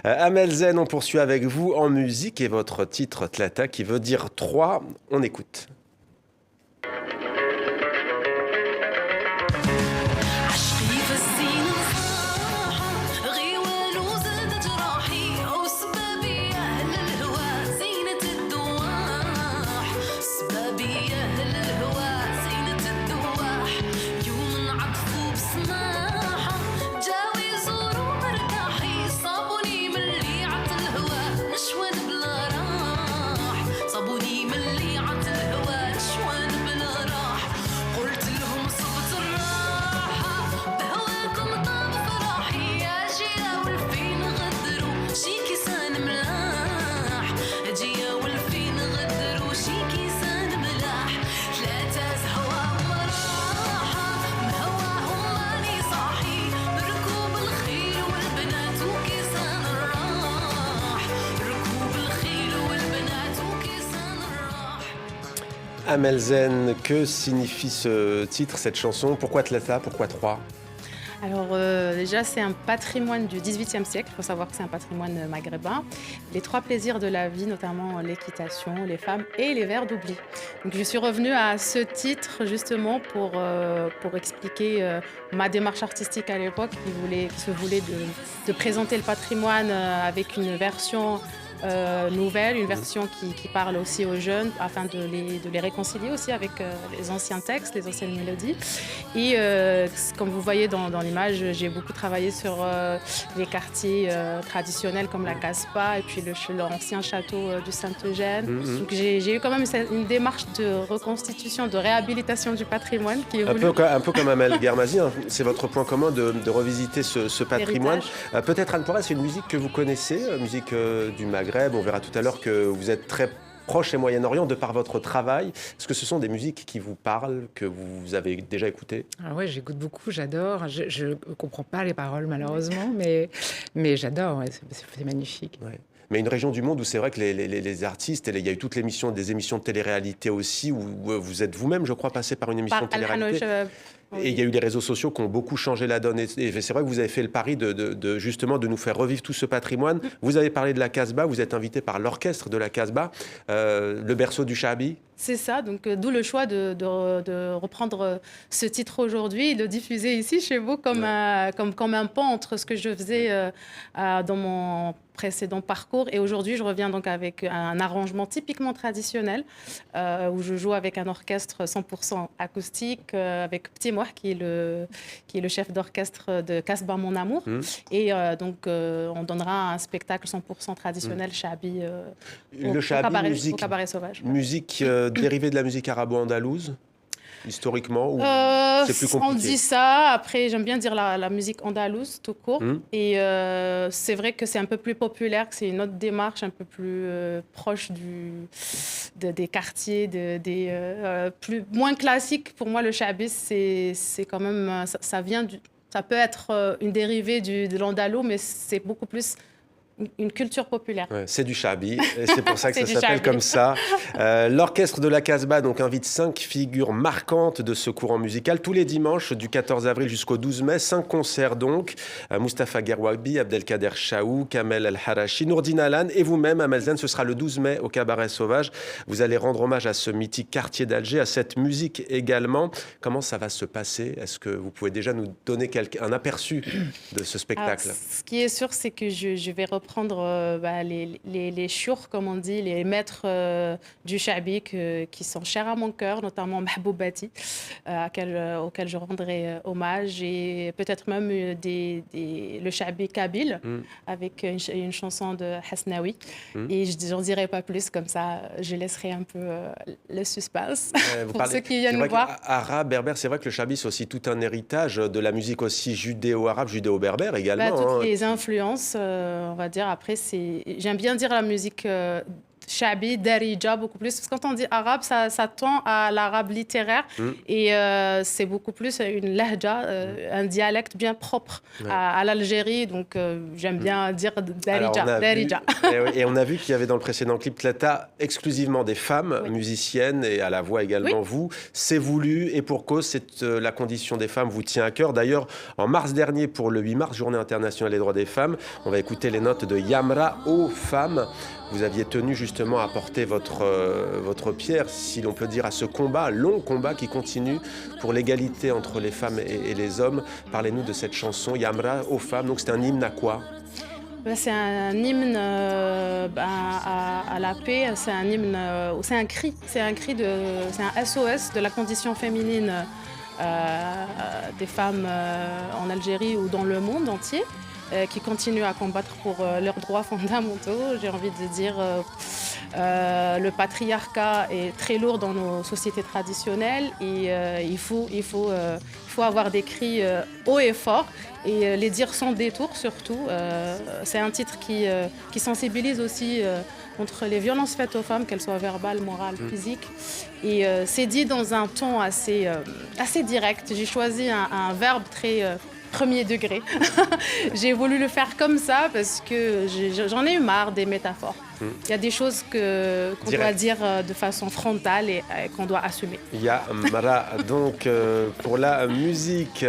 Amel Zen, on poursuit avec vous en musique et votre titre Tlata qui veut dire 3. On écoute. Amel Zen, que signifie ce titre, cette chanson? Pourquoi Tlata? Pourquoi 3? Alors déjà, c'est un patrimoine du XVIIIe siècle. Il faut savoir que c'est un patrimoine maghrébin. Les 3 plaisirs de la vie, notamment l'équitation, les femmes et les vers d'oubli. Donc je suis revenue à ce titre justement pour expliquer ma démarche artistique à l'époque qui se voulait de présenter le patrimoine avec une version nouvelle, une version qui parle aussi aux jeunes afin de les réconcilier aussi avec les anciens textes, les anciennes mélodies. Et comme vous voyez dans l'image, j'ai beaucoup travaillé sur les quartiers traditionnels comme la Casbah et puis l'ancien château du Saint-Eugène. Donc j'ai eu quand même une démarche de reconstitution, de réhabilitation du patrimoine qui est un peu comme Amel Guermazi, hein. C'est votre point commun de revisiter ce patrimoine. Peut-être Anne Poiret, c'est une musique que vous connaissez, musique du Maghreb. On verra tout à l'heure que vous êtes très proche et Moyen-Orient de par votre travail. Est-ce que ce sont des musiques qui vous parlent, que vous avez déjà écoutées? Ah ouais, j'écoute beaucoup, j'adore. Je ne comprends pas les paroles malheureusement, mais j'adore, ouais, c'est magnifique. Ouais. Mais une région du monde où c'est vrai que les artistes, il y a eu toutes des émissions de télé-réalité aussi, où vous êtes vous-même, je crois, passé par une émission de télé-réalité. Et il y a eu les réseaux sociaux qui ont beaucoup changé la donne. Et c'est vrai que vous avez fait le pari justement de nous faire revivre tout ce patrimoine. Vous avez parlé de la Casbah, vous êtes invité par l'orchestre de la Casbah, le berceau du Chaabi. C'est ça, donc d'où le choix de reprendre ce titre aujourd'hui et de le diffuser ici chez vous comme un pont entre ce que je faisais dans mon précédent parcours. Et aujourd'hui, je reviens donc avec un arrangement typiquement traditionnel où je joue avec un orchestre 100% acoustique, avec Petit Mouah qui est le chef d'orchestre de Casbah Mon Amour. Et donc, on donnera un spectacle 100% traditionnel Chaabi au Cabaret Sauvage. Musique dérivée de la musique arabo-andalouse, historiquement, ou c'est plus compliqué? On dit ça. Après, j'aime bien dire la musique andalouse, tout court. Et c'est vrai que c'est un peu plus populaire, que c'est une autre démarche, un peu plus proche des quartiers, moins classique. Pour moi, le Chaabi, c'est quand même... Ça peut être une dérivée de l'andalou, mais c'est beaucoup plus... une culture populaire. Ouais, c'est du Chaabi, et c'est pour ça que ça s'appelle comme ça. L'orchestre de la Casbah donc, invite 5 figures marquantes de ce courant musical tous les dimanches du 14 avril jusqu'au 12 mai. 5 concerts donc. Mustapha Guerwabi, Abdelkader Chaou, Kamel El-Harachi, Nourdine Alan et vous-même, Amel Zen. Ce sera le 12 mai au Cabaret Sauvage. Vous allez rendre hommage à ce mythique quartier d'Alger, à cette musique également. Comment ça va se passer? Est-ce que vous pouvez déjà nous donner un aperçu de ce spectacle? Alors, ce qui est sûr, c'est que je vais reprendre les chours, comme on dit, les maîtres du Chaabi qui sont chers à mon cœur, notamment Mahboubati, auquel je rendrai hommage, et peut-être même le Chaabi kabyle, avec une chanson de Hasnaoui. Et je n'en dirai pas plus, comme ça, je laisserai un peu le suspense pour ceux qui viennent nous voir. Arabe, berbère, c'est vrai que le Chaabi, c'est aussi tout un héritage de la musique aussi judéo-arabe, judéo-berbère également. Toutes les influences, on va dire. Après, j'aime bien dire la musique shabi, darija, beaucoup plus. Parce que quand on dit arabe, ça tend à l'arabe littéraire et c'est beaucoup plus une lahja, un dialecte bien propre à l'Algérie. Donc j'aime bien dire darija. Et on a vu qu'il y avait dans le précédent clip Tlata exclusivement des femmes musiciennes et à la voix également vous. C'est voulu et pour cause, la condition des femmes vous tient à cœur. D'ailleurs, en mars dernier, pour le 8 mars, Journée internationale des droits des femmes, on va écouter les notes de Yamra aux femmes. Vous aviez tenu justement à porter votre pierre, si l'on peut dire, à ce combat, long combat qui continue pour l'égalité entre les femmes et les hommes. Parlez-nous de cette chanson, Yamra aux femmes. Donc c'est un hymne à quoi ? C'est un hymne à la paix, c'est un hymne, c'est un cri, c'est un SOS de la condition féminine des femmes en Algérie ou dans le monde entier, qui continuent à combattre pour leurs droits fondamentaux. J'ai envie de dire, le patriarcat est très lourd dans nos sociétés traditionnelles et il faut avoir des cris haut et fort et les dire sans détour surtout. C'est un titre qui sensibilise aussi contre les violences faites aux femmes, qu'elles soient verbales, morales, physiques. Et c'est dit dans un ton assez direct. J'ai choisi un verbe très premier degré. J'ai voulu le faire comme ça parce que j'en ai eu marre des métaphores. Il y a des choses qu'on doit dire de façon frontale et qu'on doit assumer. Yamra, donc, pour la musique.